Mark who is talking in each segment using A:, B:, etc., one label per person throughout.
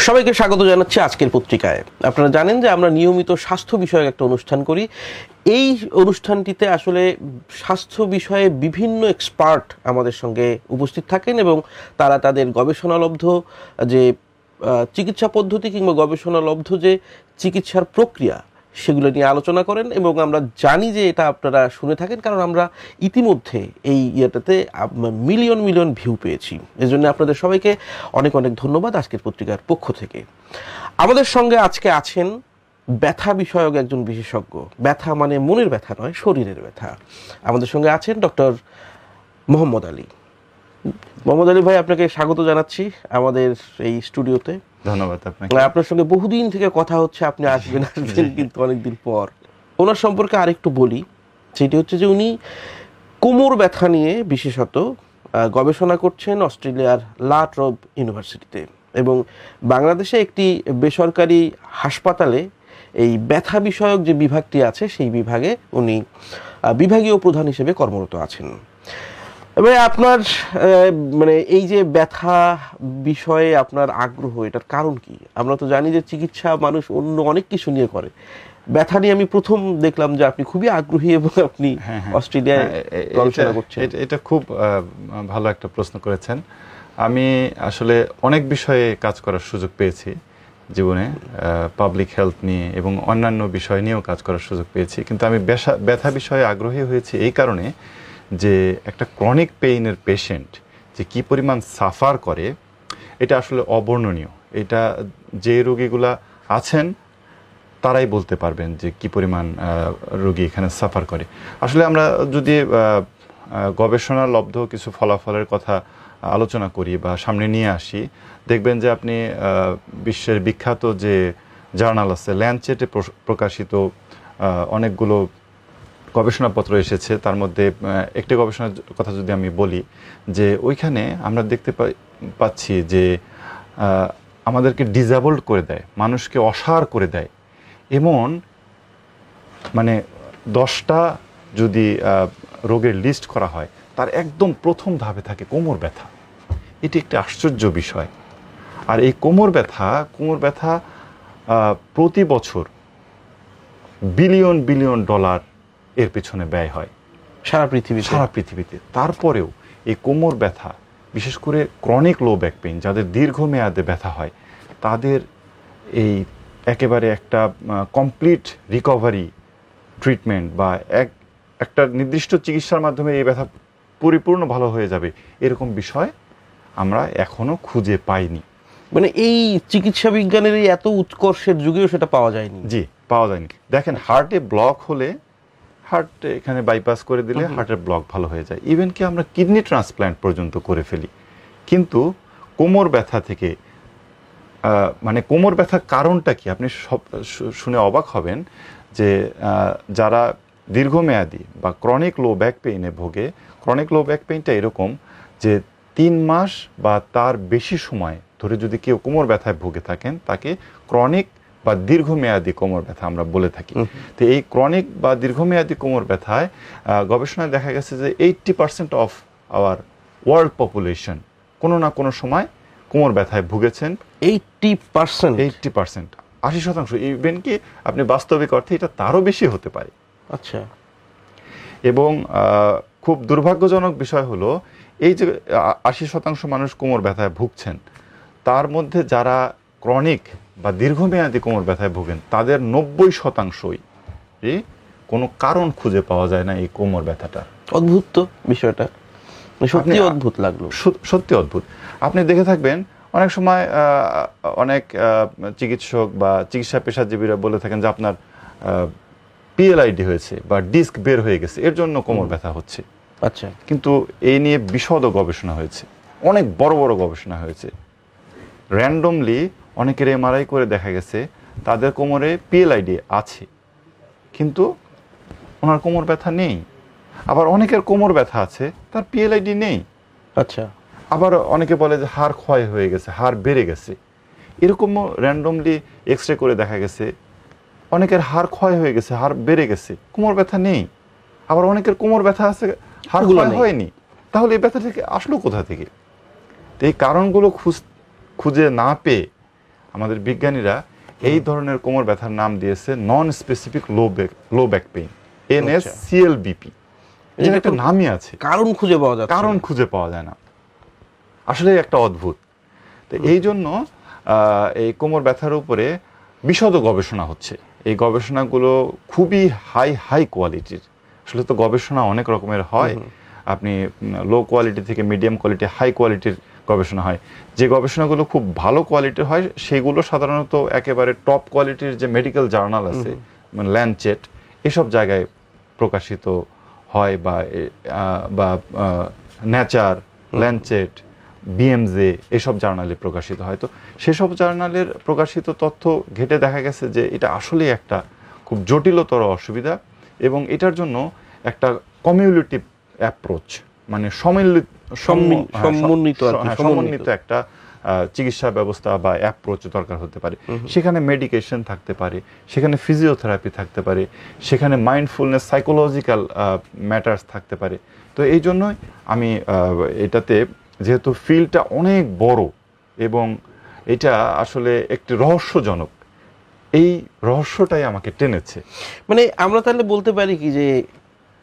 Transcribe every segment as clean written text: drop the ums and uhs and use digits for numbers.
A: সবাইকে স্বাগত জানাচ্ছি আজকের পত্রিকায়। আপনারা জানেন যে আমরা নিয়মিত স্বাস্থ্য বিষয়ক একটা অনুষ্ঠান করি। এই অনুষ্ঠানটিতে আসলে স্বাস্থ্য বিষয়ে বিভিন্ন এক্সপার্ট আমাদের সঙ্গে উপস্থিত থাকেন এবং তারা তাদের গবেষণালব্ধ যে চিকিৎসা পদ্ধতি কিংবা গবেষণালব্ধ যে চিকিৎসার প্রক্রিয়া সেগুলো নিয়ে আলোচনা করেন এবং আমরা জানি যে এটা আপনারা শুনে থাকেন, কারণ আমরা ইতিমধ্যে এই ইয়েটাতে মিলিয়ন মিলিয়ন ভিউ পেয়েছি। এজন্য আপনাদের সবাইকে অনেক অনেক ধন্যবাদ আজকের পত্রিকার পক্ষ থেকে। আমাদের সঙ্গে আজকে আছেন ব্যথা বিষয়ক একজন বিশেষজ্ঞ। ব্যথা মানে মনের ব্যথা নয়, শরীরের ব্যথা। আমাদের সঙ্গে আছেন ডক্টর মোহাম্মদ আলী। মোহাম্মদ আলী ভাই, আপনাকে স্বাগত জানাচ্ছি আমাদের এই স্টুডিওতে।
B: ধন্যবাদ আপনাকে।
A: আপনার সঙ্গে বহুদিন থেকে কথা হচ্ছে, আপনি আসবেন কিন্তু অনেকদিন পর। ওনার সম্পর্কে আরেকটু বলি, সেটি হচ্ছে যে উনি কোমর ব্যথা নিয়ে বিশেষত গবেষণা করছেন অস্ট্রেলিয়ার লা ট্রোব ইউনিভার্সিটিতে, এবং বাংলাদেশে একটি বেসরকারি হাসপাতালে এই ব্যথা বিষয়ক যে বিভাগটি আছে সেই বিভাগে উনি বিভাগীয় প্রধান হিসেবে কর্মরত আছেন। এবার আপনার মানে এই যে ব্যথা বিষয়ে আপনার আগ্রহ, এটার কারণ কি? আমরা তো জানি যে চিকিৎসা মানুষ অন্য অনেক কিছু নিয়ে করে, ব্যথা নিয়ে আমি প্রথম দেখলাম যে আপনি খুবই আগ্রহী এবং আপনি অস্ট্রেলিয়ায় গবেষণা করছেন।
B: এটা খুব ভালো একটা প্রশ্ন করেছেন। আমি আসলে অনেক বিষয়ে কাজ করার সুযোগ পেয়েছি জীবনে, পাবলিক হেলথ নিয়ে এবং অন্যান্য বিষয় নিয়েও কাজ করার সুযোগ পেয়েছি, কিন্তু আমি ব্যথা বিষয়ে আগ্রহী হয়েছি এই কারণে যে একটা ক্রনিক পেইনের পেশেন্ট যে কি পরিমাণ সাফার করে এটা আসলে অবর্ণনীয়। এটা যে রোগীগুলা আছেন তারাই বলতে পারবেন যে কি পরিমাণ রোগী এখানে সাফার করে। আসলে আমরা যদি গবেষণালব্ধ কিছু ফলাফলের কথা আলোচনা করি বা সামনে নিয়ে আসি, দেখবেন যে আপনি বিশ্বের বিখ্যাত যে জার্নাল আছে ল্যান্সেটে প্রকাশিত অনেকগুলো গবেষণাপত্র এসেছে। তার মধ্যে একটি গবেষণার কথা যদি আমি বলি, যে ওইখানে আমরা দেখতে পাচ্ছি যে আমাদেরকে ডিসেবলড করে দেয়, মানুষকে অসাড় করে দেয়। এমন মানে 10টা যদি রোগের লিস্ট করা হয়, তার একদম প্রথম ধাপে থাকে কোমর ব্যথা। এটি একটি আশ্চর্য বিষয়। আর এই কোমর ব্যথা প্রতি বছর বিলিয়ন বিলিয়ন ডলার এর পেছনে ব্যয় হয় সারা পৃথিবীতে। তারপরেও এই কোমর ব্যথা, বিশেষ করে ক্রনিক লো ব্যাক পেইন, যাদের দীর্ঘমেয়াদে ব্যথা হয়, তাদের এই একেবারে একটা কমপ্লিট রিকভারি ট্রিটমেন্ট বা একটা নির্দিষ্ট চিকিৎসার মাধ্যমে এই ব্যথা পরিপূর্ণ ভালো হয়ে যাবে, এরকম বিষয় আমরা এখনো খুঁজে পাইনি।
A: মানে এই চিকিৎসা বিজ্ঞানের এই এত উৎকর্ষের যুগেও সেটা পাওয়া যায়নি।
B: জি, পাওয়া যায়নি। দেখেন, হার্টে ব্লক হলে হার্ট এখানে বাইপাস করে দিলে হার্টের ব্লক ভালো হয়ে যায়। ইভেন কি আমরা কিডনি ট্রান্সপ্ল্যান্ট পর্যন্ত করে ফেলি। কিন্তু কোমর ব্যথা থেকে মানে কোমর ব্যথার কারণটা কি আপনি সব শুনে অবাক হবেন, যে যারা দীর্ঘমেয়াদী বা ক্রনিক লো ব্যাক পেইনে ভোগে, ক্রনিক লো ব্যাক পেইনটা এরকম যে 3 মাস বা তার বেশি সময় ধরে যদি কেউ কোমর ব্যথায় ভুগে থাকেন, তাকে ক্রনিক বা দীর্ঘমেয়াদী কোমর ব্যথা আমরা বলে থাকি। তো এই ক্রনিক বা দীর্ঘমেয়াদী কোমর ব্যথায় গবেষণায় দেখা গেছে যে 80% অফ আওয়ার ওয়ার্ল্ড পপুলেশন কোনো না কোনো সময় কোমর ব্যথায় ভুগেছেন। 80%, 80%। ইভেন কি আপনি বাস্তবিক অর্থে এটা তারও বেশি হতে পারে।
A: আচ্ছা।
B: এবং খুব দুর্ভাগ্যজনক বিষয় হলো, এই যে 80% মানুষ কোমর ব্যথায় ভুগছেন, তার মধ্যে যারা ক্রনিক বা দীর্ঘমেয়াদী কোমর ব্যথায় ভোগেন, তাদের 90%ই কোনো কারণ খুঁজে পাওয়া যায় না এই কোমর ব্যথাটা।
A: অদ্ভুত তো বিষয়টা, সত্যি অদ্ভুত লাগলো,
B: সত্যি অদ্ভুত। আপনি দেখে থাকবেন অনেক সময় অনেক চিকিৎসক বা চিকিৎসা পেশাজীবীরা বলে থাকেন যে আপনার পিএলআইডি হয়েছে বা ডিস্ক বের হয়ে গেছে, এর জন্য কোমর ব্যথা হচ্ছে।
A: আচ্ছা।
B: কিন্তু এই নিয়ে বিশদ গবেষণা হয়েছে, অনেক বড় বড় গবেষণা হয়েছে। র্যান্ডমলি অনেকের এমআরআই করে দেখা গেছে তাদের কোমরে পিএলআইডি আছে, কিন্তু ওনার কোমর ব্যথা নেই। আবার অনেকের কোমর ব্যথা আছে, তার পিএলআইডি নেই।
A: আচ্ছা।
B: আবার অনেকে বলে যে হাড় ক্ষয় হয়ে গেছে, হাড় বেড়ে গেছে। এরকমও র্যান্ডমলি এক্সরে করে দেখা গেছে অনেকের হাড় ক্ষয় হয়ে গেছে, হাড় বেড়ে গেছে, কোমর ব্যথা নেই। আবার অনেকের কোমর ব্যথা আছে, হাড় ক্ষয় হয়নি। তাহলে এই ব্যথা থেকে আসলো কোথা থেকে? তো এই কারণগুলো খুঁজে না পেয়ে আমাদের বিজ্ঞানীরা এই ধরনের কোমর ব্যথার নাম দিয়েছে non specific low back pain, NSCLBP। এর একটা নামই আছে,
A: কারণ খুঁজে পাওয়া যায়,
B: কারণ খুঁজে পাওয়া যায় না। আসলে একটা অদ্ভুত। তো এই জন্য এই কোমর ব্যথার উপরে বিশদ গবেষণা হচ্ছে। এই গবেষণাগুলো খুবই হাই কোয়ালিটির। আসলে তো গবেষণা অনেক রকমের হয়, আপনি লো কোয়ালিটি থেকে মিডিয়াম কোয়ালিটি, হাই কোয়ালিটির গবেষণা হয়। যে গবেষণাগুলো খুব ভালো কোয়ালিটির হয় সেগুলো সাধারণত একেবারে টপ কোয়ালিটির যে মেডিকেল জার্নাল আছে, মানে ল্যান্ডচেট, এসব জায়গায় প্রকাশিত হয়, বা নেচার, ল্যান্ডচেট, BMJ এসব জার্নালে প্রকাশিত হয়। তো সেসব জার্নালের প্রকাশিত তথ্য ঘেটে দেখা গেছে যে এটা আসলেই একটা খুব জটিলতর অসুবিধা, এবং এটার জন্য একটা কমিউনিটিভ অ্যাপ্রোচ, মানে সমন্বিত একটা চিকিৎসা ব্যবস্থা বা অ্যাপ্রোচ দরকার হতে পারে। সেখানে মেডিকেশন থাকতে পারে, সেখানে ফিজিওথেরাপি থাকতে পারে, সেখানে মাইন্ডফুলনেস, সাইকোলজিক্যাল ম্যাটার্স থাকতে পারে। তো এই জন্যই আমি এটাতে, যেহেতু ফিল্ডটা অনেক বড় এবং এটা আসলে একটি রহস্যজনক, এই রহস্যটাই আমাকে টেনেছে।
A: মানে আমরা তাহলে বলতে পারি কি যে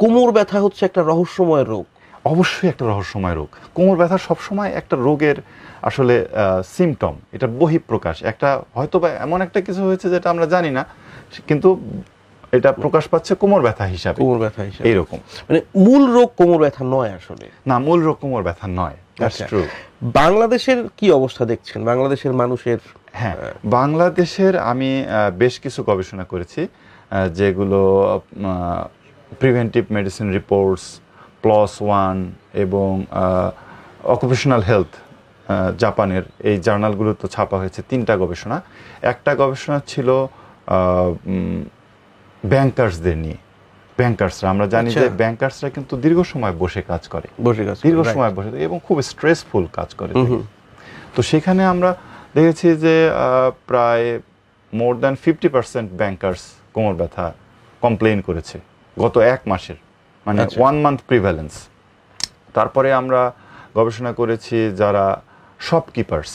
A: কোমর ব্যথা হচ্ছে একটা রহস্যময় রোগ?
B: অবশ্যই একটা রহস্যময় রোগ। কোমর ব্যথা সবসময় একটা রোগের আসলে সিমটম, এটা বহিঃপ্রকাশ। একটা হয়তো বা এমন একটা কিছু হয়েছে যেটা আমরা জানি না, কিন্তু এটা প্রকাশ পাচ্ছে কোমর ব্যথা হিসাবে, এইরকম।
A: মানে মূল রোগ কোমর ব্যথা নয় আসলে?
B: না, মূল রোগ কোমর ব্যথা নয়।
A: বাংলাদেশের কি অবস্থা দেখছেন, বাংলাদেশের মানুষের?
B: হ্যাঁ, বাংলাদেশের আমি বেশ কিছু গবেষণা করেছি, যেগুলো preventive medicine reports, PLOS ONE এবং অকুপেশনাল হেলথ জাপানের, এই জার্নালগুলো তো ছাপা হয়েছে 3টা গবেষণা। একটা গবেষণা ছিল ব্যাংকার্সদের নিয়ে। ব্যাংকার্সরা, আমরা জানি যে ব্যাংকার্সরা কিন্তু দীর্ঘ সময় বসে কাজ করে, দীর্ঘ সময় বসে এবং খুব স্ট্রেসফুল কাজ করে। তো সেখানে আমরা দেখেছি যে প্রায় মোর দ্যান 50% ব্যাংকার্স কোমর ব্যথা কমপ্লেইন করেছে গত 1 মাসের, মানে 1 মান্থ প্রিভ্যালেন্স। তারপরে আমরা গবেষণা করেছি যারা শপকিপার্স,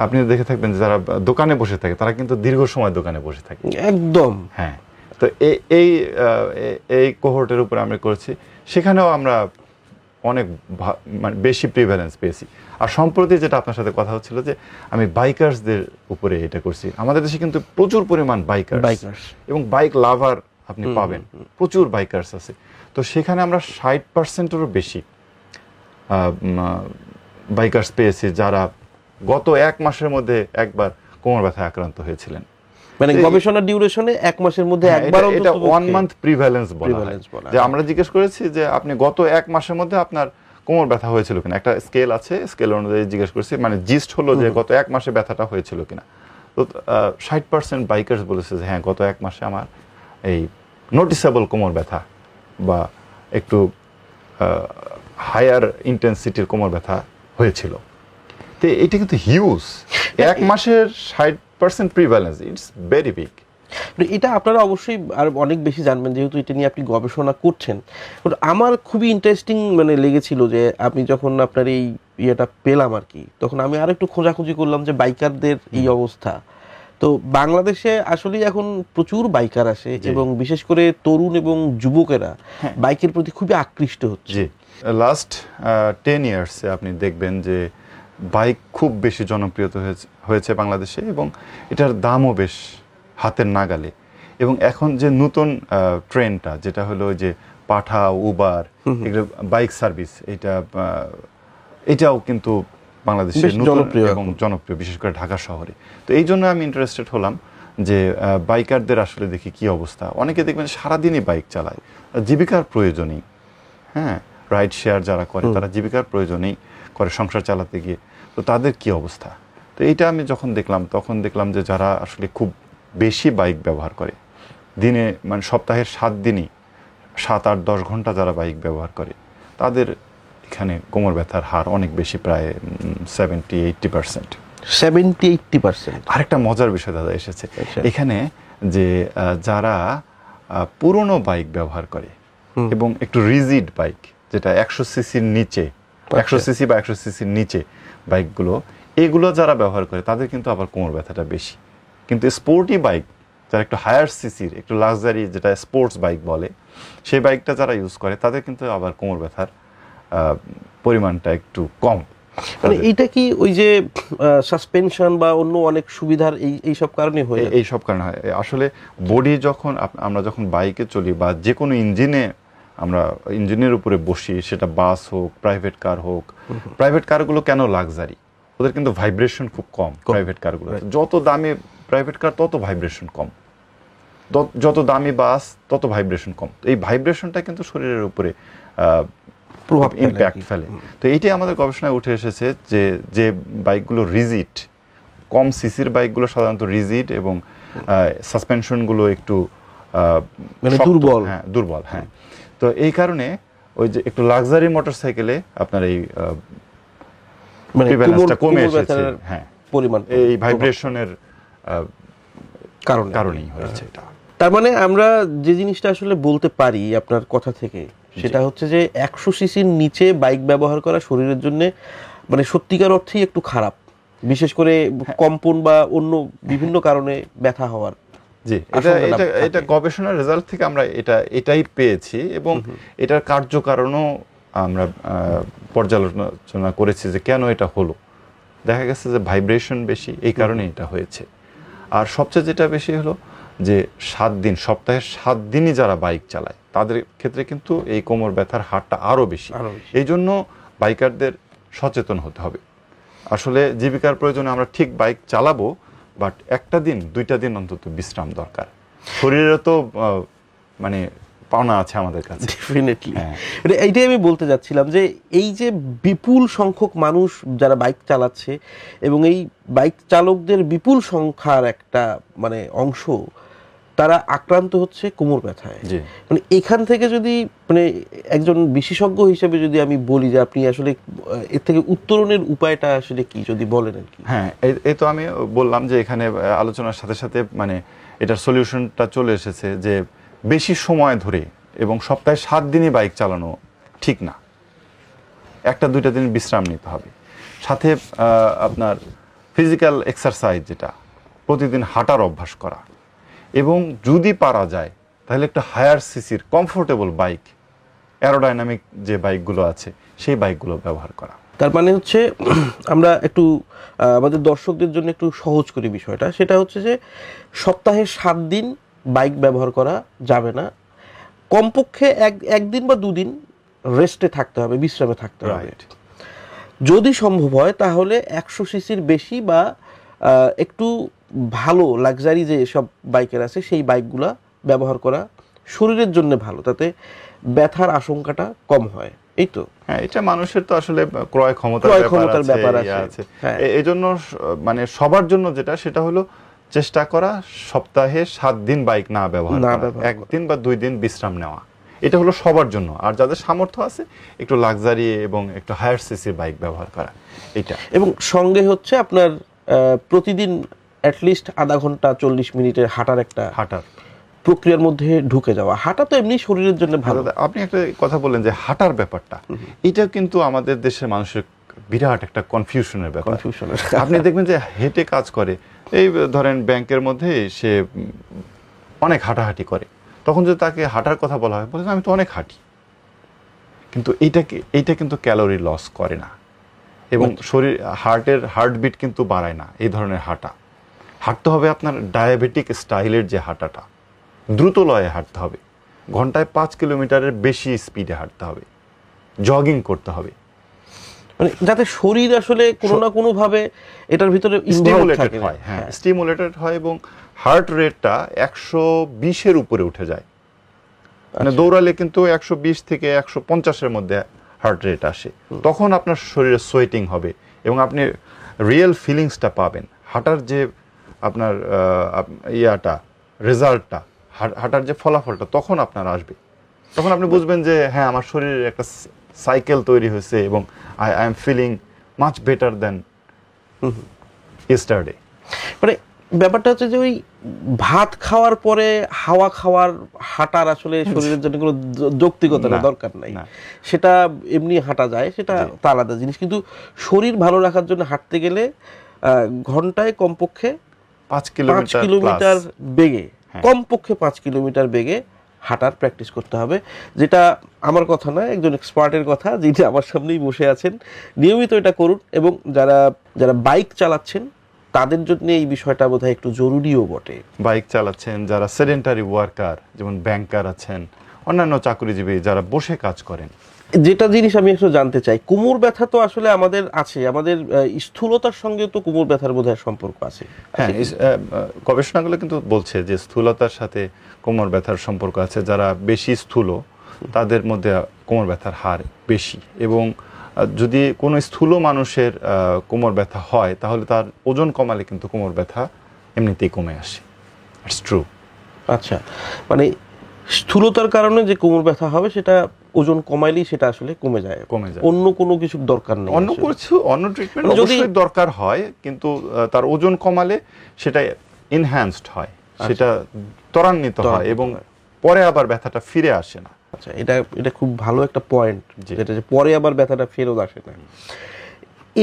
B: আপনি দেখে থাকবেন যে যারা দোকানে বসে থাকে তারা কিন্তু দীর্ঘ সময় দোকানে বসে থাকে
A: একদম।
B: হ্যাঁ, তো এই কোহর্টের উপরে আমরা করেছি, সেখানেও আমরা অনেক মানে বেশি প্রিভ্যালেন্স পেয়েছি। আর সম্প্রতি যেটা আপনার সাথে কথা হচ্ছিল যে আমি বাইকার্সদের উপরে এটা করছি। আমাদের দেশে কিন্তু প্রচুর পরিমাণ বাইকার্স এবং বাইক লাভার আপনি পাবেন, প্রচুর বাইকার্স আছে। তো সেখানে আমরা 60%-এরও বেশি বাইকার্স পেয়েছি যারা গত 1 মাসের মধ্যে একবার কোমর ব্যথায় আক্রান্ত হয়েছিলেন।
A: মানে গবেষণার ডিউরেশনে 1 মাসের মধ্যে একবার,
B: এটা 1 মান্থ প্রিভ্যালেন্স বলা হয়। যে আমরা জিজ্ঞেস করেছি যে আপনি গত 1 মাসের মধ্যে আপনার কোমর ব্যথা হয়েছিল কিনা, একটা স্কেল আছে, স্কেল অনুযায়ী জিজ্ঞেস করেছি, মানে জিস্ট হলো যে গত 1 মাসে ব্যথাটা হয়েছিল কিনা। তো 60% বাইকার্স বলেছে যে হ্যাঁ, গত 1 মাসে আমার এই নোটিসেবল কোমর ব্যথা বা একটু হায়ার ইন্টেন্সিটির কোমর ব্যথা হয়েছিল। তো এটা কিন্তু হিউজ, 1 মাসের 60% প্রিভ্যালেন্স, ইটস ভেরি বিগ।
A: এটা আপনারা অবশ্যই আর অনেক বেশি জানবেন যেহেতু এটা নিয়ে আপনি গবেষণা করছেন। আমার খুবই ইন্টারেস্টিং মানে লেগেছিল যে আপনি যখন আপনার এই ইয়েটা পেলাম আর কি, তখন আমি আর একটু খোঁজাখুঁজি করলাম যে বাইকারদের এই অবস্থা। তো বাংলাদেশে আসলে এখন প্রচুর বাইকার আসে এবং বিশেষ করে তরুণ এবং যুবকেরা বাইকের প্রতি খুবই আকৃষ্ট হচ্ছে।
B: লাস্ট 10 ইয়ার্সে আপনি দেখবেন যে বাইক খুব বেশি জনপ্রিয়তা হয়েছে বাংলাদেশে, এবং এটার দামও বেশ হাতের নাগালে। এবং এখন যে নতুন ট্রেন্ডটা যেটা হলো যে পাঠা, উবার, এগুলো বাইক সার্ভিস, এটাও কিন্তু বাংলাদেশে জনপ্রিয় এবং জনপ্রিয়, বিশেষ করে ঢাকা শহরে। তো এই জন্য আমি ইন্টারেস্টেড হলাম যে বাইকারদের আসলে দেখি কি অবস্থা। অনেকে দেখবেন সারাদিনই বাইক চালায়, জীবিকার প্রয়োজনেই। হ্যাঁ, রাইড শেয়ার যারা করে তারা জীবিকার প্রয়োজনেই করে সংসার চালাতে গিয়ে। তো তাদের কি অবস্থা? তো এইটা আমি যখন দেখলাম তখন দেখলাম যে যারা আসলে খুব বেশি বাইক ব্যবহার করে, দিনে মানে সপ্তাহের 7 দিনই 7-8-10 ঘন্টা যারা বাইক ব্যবহার করে, তাদের এখানে কোমর ব্যথার হার অনেক বেশি, প্রায় 70-80%।
A: 70-80%।
B: আরেকটা মজার বিষয় দাদা এসেছে এখানে, যে যারা পুরনো বাইক ব্যবহার করে এবং একটু রিজিড বাইক, যেটা 100 সিসির নিচে, 100 সিসি বা 100 সিসির নিচে বাইকগুলো, এগুলো যারা ব্যবহার করে তাদের কিন্তু আবার কোমর ব্যথাটা বেশি। কিন্তু স্পোর্টি বাইক, যারা একটু হায়ার সিসির, একটু লাক্সারি, যেটা স্পোর্টস বাইক বলে, সেই বাইকটা যারা ইউজ করে তাদের কিন্তু আবার কোমর ব্যথার পরিমাণটা একটু কম।
A: মানে এটা কি ওই যে সাসপেনশন বা অন্য অনেক সুবিধার এই সব কারণে হয়?
B: এই সব কারণে হয়। আসলে বডি যখন আমরা যখন বাইকে চলি বা যে কোনো আমরা ইঞ্জিনের উপরে বসি, সেটা বাস হোক, প্রাইভেট কার হোক, প্রাইভেট কারগুলো কেন লাক্সারি, ওদের কিন্তু ভাইব্রেশন খুব কম। প্রাইভেট কারগুলো যত দামি প্রাইভেট কার তত ভাইব্রেশন কম, যত দামি বাস তত ভাইব্রেশন কম। এই ভাইব্রেশনটা কিন্তু শরীরের উপরে প্রভাব, ইম্প্যাক্ট ফেলে। তো এইটাই আমাদের গবেষণায় উঠে এসেছে যে বাইকগুলো রিজিড, কম সিসির বাইকগুলো সাধারণত রিজিড এবং সাসপেনশনগুলো একটু
A: দুর্বল।
B: হ্যাঁ, দুর্বল। হ্যাঁ, তো এই কারণে ওই যে একটু লাক্সারি মোটরসাইকেলে আপনার এই ব্যালেন্সটা কমে এসেছে। হ্যাঁ, পরিমাণ এই ভাইব্রেশনের কারণেই হয়েছে এটা।
A: তার মানে আমরা যে জিনিসটা আসলে বলতে পারি আপনার কথা থেকে, সেটা হচ্ছে যে 100 সিসির নিচে বাইক ব্যবহার করা শরীরের জন্য মানে সত্যিকার অর্থেই একটু খারাপ, বিশেষ করে কম্পন বা বিভিন্ন কারণে ব্যথা হওয়ার।
B: জি, এটা গবেষণার রেজাল্ট থেকে আমরা এটাই পেয়েছি এবং এটার কার্যকারণও আমরা পর্যালোচনা করেছি যে কেন এটা হলো। দেখা গেছে যে ভাইব্রেশন বেশি, এই কারণে এটা হয়েছে। আর সবচেয়ে যেটা বেশি হলো যে 7 দিন, সপ্তাহে 7 দিনই যারা বাইক চালায় তাদের ক্ষেত্রে কিন্তু এই কোমর ব্যথার হারটা আরও বেশি। এই জন্য বাইকারদের সচেতন হতে হবে। আসলে জীবিকার প্রয়োজনে আমরা ঠিক বাইক চালাবো, বাট একটা দিন 2টা দিন অন্তত বিশ্রাম দরকার। শরীরে তো মানে পাওনা আছে আমাদের কাছে।
A: ডেফিনেটলি। এইটাই আমি বলতে যাচ্ছিলাম যে এই যে বিপুল সংখ্যক মানুষ যারা বাইক চালাচ্ছে এবং এই বাইক চালকদের বিপুল সংখ্যার একটা মানে অংশ তারা আক্রান্ত হচ্ছে কোমর ব্যথায়। মানে এখান থেকে যদি মানে একজন বিশেষজ্ঞ হিসেবে যদি আমি বলি যে আপনি আসলে এর থেকে উত্তরণের উপায়টা আসলে কি যদি বলেন আর কি।
B: হ্যাঁ, এই তো আমি বললাম যে এখানে আলোচনার সাথে সাথে মানে এটার সলিউশনটা চলে এসেছে যে বেশি সময় ধরে এবং সপ্তাহে 7 দিনই বাইক চালানো ঠিক না, 1-2টা দিন বিশ্রাম নিতে হবে। সাথে আপনার ফিজিক্যাল এক্সারসাইজ, যেটা প্রতিদিন হাঁটার অভ্যাস করা, এবং যদি পারা যায় তাহলে একটা হায়ার সিসির কমফোর্টেবল বাইক, অ্যারোডাইনামিক যে বাইকগুলো আছে সেই বাইকগুলো ব্যবহার করা।
A: তার মানে হচ্ছে আমরা একটু আমাদের দর্শকদের জন্য একটু সহজ করি বিষয়টা, সেটা হচ্ছে যে সপ্তাহে 7 দিন বাইক ব্যবহার করা যাবে না, কমপক্ষে একদিন বা 2 দিন রেস্টে থাকতে হবে, বিশ্রামে থাকতে হবে। যদি সম্ভব হয় তাহলে 100 সিসির বেশি বা একটু ভালো লাক্সারি যে সব বাইকের আছে সেই বাইকগুলা ব্যবহার করা শরীরের জন্য ভালো, তাতে ব্যথার আশঙ্কাটা কম হয়। এই তো।
B: হ্যাঁ, এটা মানুষের তো আসলে ক্রয় ক্ষমতার ব্যাপার আছে। এই জন্য মানে সবার জন্য যেটা, সেটা হলো চেষ্টা করা সপ্তাহে 7 দিন বাইক না ব্যবহার করা, 1 দিন বা 2 দিন বিশ্রাম নেওয়া। এটা হলো সবার জন্য। আর যাদের সামর্থ্য আছে একটু লাক্সারি এবং একটু হায়ার সিসির বাইক ব্যবহার করা এটা।
A: এবং সঙ্গে হচ্ছে আপনার প্রতিদিন অ্যাটলিস্ট আধা ঘন্টা 40 মিনিটের হাঁটার প্রক্রিয়ার মধ্যে ঢুকে যাওয়া। হাঁটা তো এমনি শরীরের জন্য ভালো।
B: আপনি একটা কথা বললেন যে হাঁটার ব্যাপারটা, এটা কিন্তু আমাদের দেশের মানুষের বিরাট একটা কনফিউশনের ব্যাপার। আপনি দেখবেন যে হেঁটে কাজ করে, এই ধরেন ব্যাংকের মধ্যে সে অনেক হাঁটাহাঁটি করে, তখন যদি তাকে হাঁটার কথা বলা হয়, বলে আমি তো অনেক হাঁটি, কিন্তু এইটা কিন্তু ক্যালোরি লস করে না এবং হার্টবিট কিন্তু বাড়ায় না। এই ধরনের হাঁটতে হবে আপনার ডায়াবেটিক স্টাইলের যে হাঁটাটা, দ্রুত লয়ে হাঁটতে হবে, ঘন্টায় 5 কিলোমিটারের বেশি স্পিডে হাঁটতে হবে, জগিং করতে হবে,
A: মানে যাতে শরীর আসলে কোনো না কোনো ভাবে এটার ভিতরে
B: স্টিমুলেটেড হয়। হ্যাঁ, স্টিমুলেটেড হয় এবং হার্ট রেটটা 120-এর উপরে উঠে যায়। মানে দৌড়ালে কিন্তু 120 থেকে 150-এর মধ্যে হার্ট রেট আসে, তখন আপনার শরীরে সোয়েটিং হবে এবং আপনি রিয়েল ফিলিংসটা পাবেন। হাঁটার যে আপনার রেজাল্টটা, হাঁটার যে ফলাফলটা তখন আপনার আসবে, তখন আপনি বুঝবেন যে হ্যাঁ, আমার শরীরে একটা সাইকেল তৈরি হয়েছে এবং I am feeling much better than yesterday.
A: মানে ব্যাপারটা হচ্ছে যে ওই ভাত খাওয়ার পরে হাওয়া খাওয়ার হাঁটার আসলে শরীরের জন্য কোনো যৌক্তিকতার
B: না,
A: দরকার নাই,
B: না।
A: সেটা এমনি হাঁটা যায়, সেটা তো আলাদা জিনিস। কিন্তু শরীর ভালো রাখার জন্য হাঁটতে গেলে ঘন্টায় কমপক্ষে
B: 5
A: 5
B: কিলোমিটার
A: কিলোমিটার বেগে,
B: হ্যাঁ।
A: কমপক্ষে 5 কিলোমিটার বেগে হাঁটার প্র্যাকটিস করতে হবে। যেটা আমার কথা নয়, একজন এক্সপার্টের কথা, যিনি আমার সামনেই বসে আছেন। নিয়মিত এটা করুন। এবং যারা যারা বাইক চালাচ্ছেন তাদের জন্য এই বিষয়টা বোধহয় একটু জরুরিও বটে।
B: বাইক চালাচ্ছেন, যারা সেডেন্টারি ওয়ার্কার, যেমন ব্যাংকার আছেন, অন্যান্য চাকরিজীবী যারা বসে কাজ করেন।
A: যেটা জিনিস আমি একটু জানতে চাই, কোমর ব্যথা তো আসলে আমাদের আছে, আমাদের স্থূলতার সঙ্গে তো কোমর ব্যথার বোধহয় সম্পর্ক আছে।
B: হ্যাঁ, গবেষণাগুলো কিন্তু বলছে যে স্থূলতার সাথে কোমর ব্যথার সম্পর্ক আছে। যারা বেশি স্থূল তাদের মধ্যে কোমর ব্যথার হার বেশি। এবং যদি কোনো স্থূল মানুষের কোমর ব্যথা হয় তাহলে তার ওজন কমালে কিন্তু কোমর ব্যথা এমনিতেই কমে আসে। It's true.
A: আচ্ছা, মানে স্থূলতার কারণে যে কোমর ব্যথা হবে সেটা ওজন কমাইলেই সেটা আসলে কমে যায়, অন্য কোনো কিছুর দরকার নেই।
B: অন্য ট্রিটমেন্ট অবশ্যই দরকার হয়, কিন্তু তার ওজন কমালে সেটা এনহ্যান্সড হয়, সেটা ত্বরান্বিত হয় এবং পরে আবার ব্যথাটা ফিরে আসে না।
A: আচ্ছা, এটা খুব ভালো একটা পয়েন্ট, যেটা যে পরে আবার ব্যথাটা ফেরত আসে না।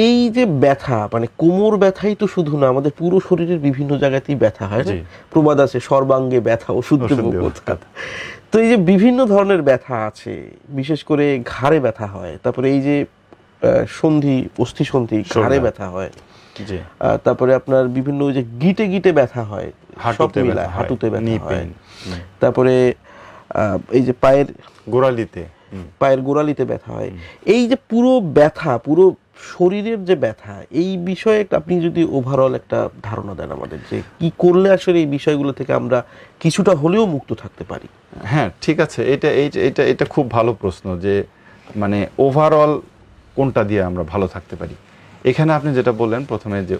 A: এই যে ব্যথা, মানে কোমর ব্যথাই তো শুধু না, আমাদের পুরো শরীরের বিভিন্ন জায়গাতেই ব্যথা হয়। প্রবাদ আছে, সর্বাঙ্গে ব্যথা ওষুধ দেব কোথা। তো এই যে বিভিন্ন ধরনের ব্যথা আছে, বিশেষ করে ঘাড়ে ব্যথা হয়, তারপরে এই যে সন্ধি, অস্থি সন্ধি, ঘাড়ে ব্যথা হয়, তারপরে আপনার বিভিন্ন ওই যে গিটে গিটে ব্যথা হয়, হাঁটুতে ব্যথা হয়, তারপরে এই যে পায়ের গোড়ালিতে ব্যথা হয়। এই যে পুরো ব্যথা, পুরো শরীরের যে ব্যথা, এই বিষয়ে আপনি যদি ওভারঅল একটা ধারণা দেন আমাদের, যে কি করলে আসলে এই বিষয়গুলো থেকে আমরা কিছুটা হলেও মুক্ত থাকতে পারি।
B: হ্যাঁ, ঠিক আছে। এটা খুব ভালো প্রশ্ন, যে মানে ওভারঅল কোনটা দিয়ে আমরা ভালো থাকতে পারি। এখানে আপনি যেটা বললেন প্রথমে, যে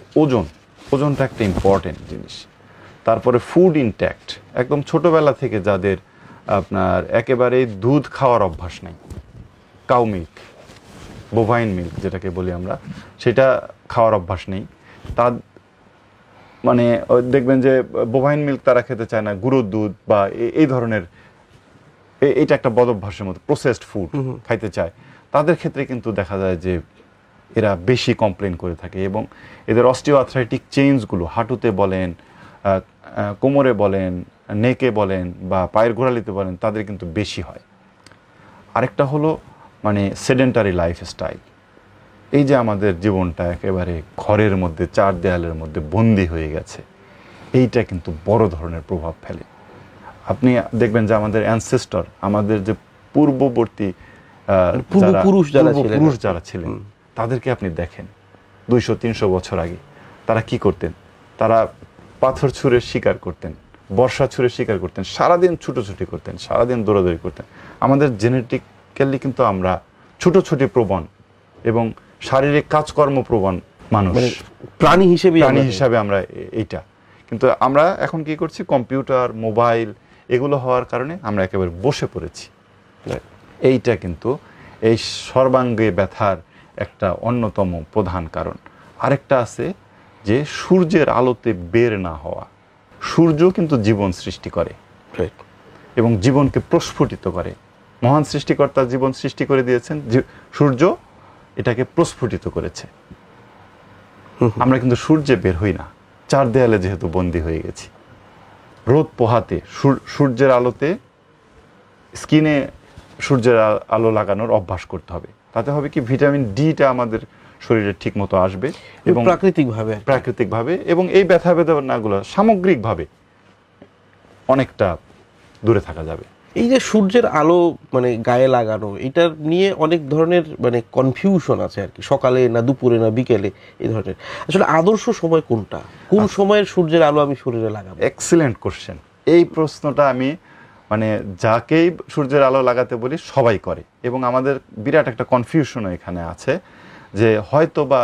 B: ওজনটা একটা ইম্পর্টেন্ট জিনিস। তারপরে ফুড ইনট্যাক্ট, একদম ছোটবেলা থেকে যাদের আপনার একেবারে দুধ খাওয়ার অভ্যাস নেই, কাউ মিল্ক, বোভাইন মিল্ক যেটাকে বলি আমরা, সেটা খাওয়ার অভ্যাস নেই, তার মানে দেখবেন যে বোভাইন মিল্ক তারা খেতে চায় না, গুঁড়োর দুধ বা এই ধরনের, এটা একটা বদ অভ্যাসের মতো প্রসেসড ফুড খাইতে চায়, তাদের ক্ষেত্রে কিন্তু দেখা যায় যে এরা বেশি কমপ্লেন করে থাকে। এবং এদের অস্টিওআর্থ্রাইটিক চেঞ্জগুলো হাঁটুতে বলেন, কোমরে বলেন, নেকে বলেন বা পায়ের গোড়ালিতে বলেন, তাদের কিন্তু বেশি হয়। আরেকটা হলো মানে সেডেন্টারি লাইফস্টাইল। এই যে আমাদের জীবনটা একেবারে ঘরের মধ্যে, চার দেয়ালের মধ্যে বন্দি হয়ে গেছে, এইটা কিন্তু বড় ধরনের প্রভাব ফেলে। আপনি দেখবেন যে আমাদের অ্যানসেস্টর, আমাদের যে পূর্ববর্তী পূর্বপুরুষ যারা ছিলেন, তাদেরকে আপনি দেখেন 200-300 বছর আগে তারা কি করতেন। তারা পাথর ছুঁড়ে শিকার করতেন, বর্ষা ছুঁড়ে শিকার করতেন, সারাদিন ছুটোছুটি করতেন, সারাদিন দৌড়াদৌড়ি করতেন। আমাদের জেনেটিক্যালি কিন্তু আমরা ছুটোছুটি প্রবণ এবং শারীরিক কাজকর্ম প্রবণ মানুষ, প্রাণী হিসেবে আমরা এইটা। কিন্তু আমরা এখন কি করছি, কম্পিউটার, মোবাইল এগুলো হওয়ার কারণে আমরা একেবারে বসে পড়েছি। এইটা কিন্তু এই সর্বাঙ্গে ব্যথার একটা অন্যতম প্রধান কারণ। আরেকটা আছে যে সূর্যের আলোতে বের না হওয়া। সূর্য কিন্তু জীবন সৃষ্টি করে এবং জীবনকে প্রস্ফুটিত করে। মহান সৃষ্টিকর্তা জীবন সৃষ্টি করে দিয়েছেন, সূর্য এটাকে প্রস্ফুটিত করেছে। আমরা কিন্তু সূর্যে বের হই না, চার দেয়ালে যেহেতু বন্দী হয়ে গেছি। রোদ পোহাতে, সূর্যের আলোতে, স্কিনে সূর্যের আলো লাগানোর অভ্যাস করতে হবে। তাতে হবে কি, ভিটামিন ডিটা আমাদের শরীরে ঠিক মতো আসবে এবং প্রাকৃতিকভাবে, এবং এই ব্যথা বেদনাগুলো সামগ্রিকভাবে অনেকটা দূরে থাকা যাবে।
A: এই যে সূর্যের আলো মানে গায়ে লাগানো, এটার নিয়ে অনেক ধরনের মানে কনফিউশন আছে আর কি, সকালে না দুপুরে না বিকেলে, এই ধরনের। আসলে আদর্শ সময় কোনটা, কোন সময়ের সূর্যের আলো আমি শরীরে লাগাবো?
B: Excellent question. এই প্রশ্নটা আমি মানে যাকেই সূর্যের আলো লাগাতে বলি সবাই করে, এবং আমাদের বিরাট একটা কনফিউশনও এখানে আছে, যে হয়তো বা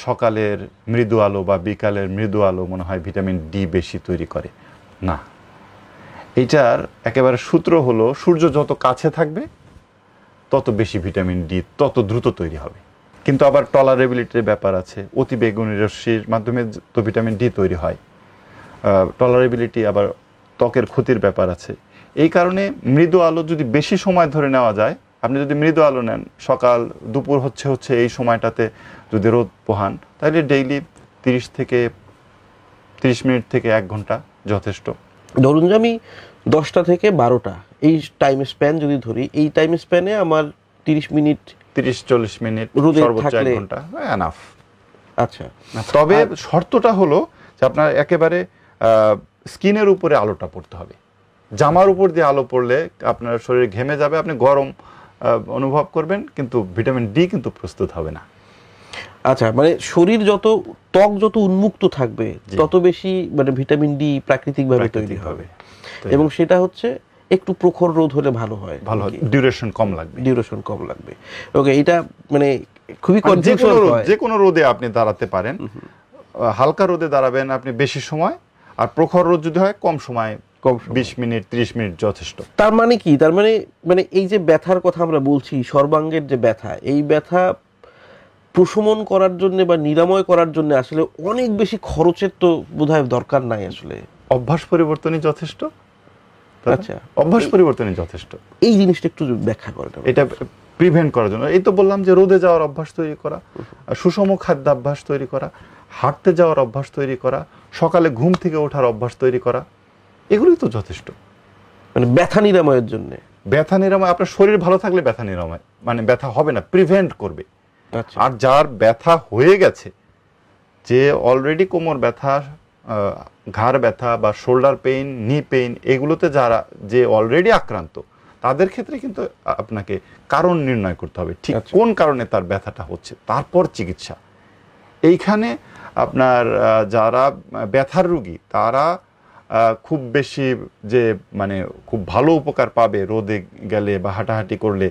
B: সকালের মৃদু আলো বা বিকালের মৃদু আলো মনে হয় ভিটামিন ডি বেশি তৈরি করে। না, এইটার একেবারে সূত্র হলো, সূর্য যত কাছে থাকবে তত বেশি ভিটামিন ডি তত দ্রুত তৈরি হবে। কিন্তু আবার টলারেবিলিটির ব্যাপার আছে, অতি বেগুনি রশ্মির মাধ্যমে তো ভিটামিন ডি তৈরি হয়, টলারেবিলিটি, আবার ত্বকের ক্ষতির ব্যাপার আছে। এই কারণে মৃদু আলো যদি বেশি সময় ধরে নেওয়া যায়, আপনি যদি মৃদু আলো নেন, সকাল দুপুর হচ্ছে এই সময়টাতে যদি রোদ পোহান, তাহলে ডেইলি 30 মিনিট থেকে 1 ঘন্টা যথেষ্ট।
A: ধরুন যে আমি 10টা থেকে 12টা এই টাইম স্প্যান যদি ধরি, এই টাইম স্প্যানে আমার 30 মিনিট
B: 30-40 মিনিট
A: রোদে
B: সর্বোচ্চ 1
A: থাকলে
B: ঘন্টা এনাফ।
A: আচ্ছা,
B: তবে শর্তটা হলো যে আপনার একেবারে স্কিনের উপরে আলোটা পড়তে হবে। জামার উপর দিয়ে আলো পড়লে আপনার শরীরে ঘেমে যাবে, আপনি গরম অনুভব করবেন, কিন্তু ভিটামিন ডি কিন্তু প্রস্তুত হবে না।
A: আচ্ছা, মানে শরীর ত্বক যত উন্মুক্ত থাকবে তত বেশি মানে ভিটামিন ডি প্রাকৃতিকভাবে তৈরি হবে, এবং সেটা হচ্ছে একটু প্রখর রোদ হলে ভালো হয়,
B: ডিউরেশন কম লাগবে। ওকে,
A: এটা মানে খুবই কনফিউশন হয়।
B: যে কোনো রোদে আপনি দাঁড়াতে পারেন, হালকা রোদে দাঁড়াবেন আপনি বেশি সময়, আর প্রখর রোদ যদি হয় কম সময়, 20 মিনিট 30 মিনিট যথেষ্ট।
A: তার মানে কি, তার মানে এই যে ব্যথার কথা আমরা বলছি, সর্বাঙ্গের যে ব্যথা, এই ব্যথা প্রশমন করার জন্য বা নিরাময় করার জন্য আসলে অনেক বেশি খরচের তো বোধহয় দরকার নাই, আসলে
B: অভ্যাস পরিবর্তনই যথেষ্ট।
A: আচ্ছা,
B: অভ্যাস পরিবর্তনই যথেষ্ট।
A: এই জিনিসটা একটু ব্যাখ্যা করেন।
B: এটা প্রিভেন্ট করার জন্য এই তো বললাম যে রোদে যাওয়ার অভ্যাস তৈরি করা, সুষম খাদ্যাভ্যাস তৈরি করা, হাঁটতে যাওয়ার অভ্যাস তৈরি করা, সকালে ঘুম থেকে ওঠার অভ্যাস তৈরি করা, এগুলোই তো যথেষ্ট।
A: মানে ব্যথা নিরাময়ের জন্য।
B: ব্যথা নিরাময়, আপনার শরীর ভালো থাকলে ব্যথা নিরাময়, মানে ব্যথা হবে না, প্রিভেন্ট করবে। আর যার ব্যথা হয়ে গেছে, যে অলরেডি কোমর ব্যথা, ঘাড় ব্যথা বা শোল্ডার পেইন, নি পেইন, এগুলোতে যারা যে অলরেডি আক্রান্ত, তাদের ক্ষেত্রে কিন্তু আপনাকে কারণ নির্ণয় করতে হবে, ঠিক কোন কারণে তার ব্যথাটা হচ্ছে, তারপর চিকিৎসা। এইখানে আপনার যারা ব্যথার রোগী, তারা খুব বেশি যে মানে খুব ভালো উপকার পাবে রোদে গেলে বা হাঁটাহাঁটি করলে,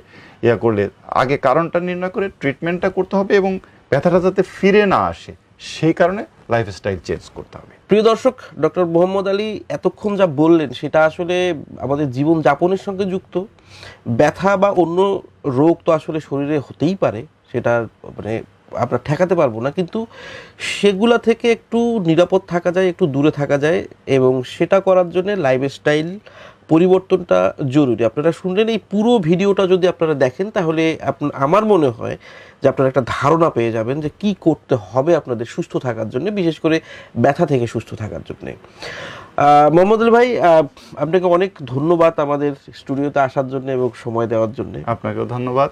B: করলে, আগে কারণটা নির্ণয় করে ট্রিটমেন্টটা করতে হবে, এবং ব্যথাটা যাতে ফিরে না আসে সেই কারণে লাইফস্টাইল চেঞ্জ করতে হবে।
A: প্রিয় দর্শক, ডক্টর মোহাম্মদ আলী এতক্ষণ যা বললেন সেটা আসলে আমাদের জীবন যাপনের সঙ্গে যুক্ত। ব্যথা বা অন্য রোগ তো আসলে শরীরে হতেই পারে, সেটা মানে আমরা ঠেকাতে পারবো না, কিন্তু সেগুলা থেকে একটু নিরাপদ থাকা যায়, একটু দূরে থাকা যায়, এবং সেটা করার জন্য লাইফস্টাইল পরিবর্তনটা জরুরি। আপনারা শুনলেন, এই পুরো ভিডিওটা যদি আপনারা দেখেন তাহলে আমার মনে হয় যে আপনারা একটা ধারণা পেয়ে যাবেন যে কি করতে হবে আপনাদের সুস্থ থাকার জন্য, বিশেষ করে ব্যথা থেকে সুস্থ থাকার জন্য। মোহাম্মদ আলী ভাই, আপনাকে অনেক ধন্যবাদ আমাদের স্টুডিওতে আসার জন্য এবং সময় দেওয়ার জন্য।
B: আপনাকেও ধন্যবাদ,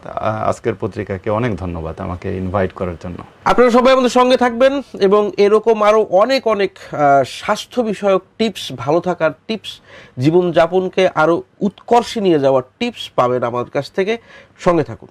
B: আজকের পত্রিকাকে অনেক ধন্যবাদ আমাকে ইনভাইট করার জন্য।
A: আপনারা সবাই আমাদের সঙ্গে থাকবেন, এবং এরকম আরও অনেক অনেক স্বাস্থ্য বিষয়ক টিপস, ভালো থাকার টিপস, জীবনযাপনকে আরও উৎকর্ষে নিয়ে যাওয়ার টিপস পাবেন আমাদের কাছ থেকে। সঙ্গে থাকুন।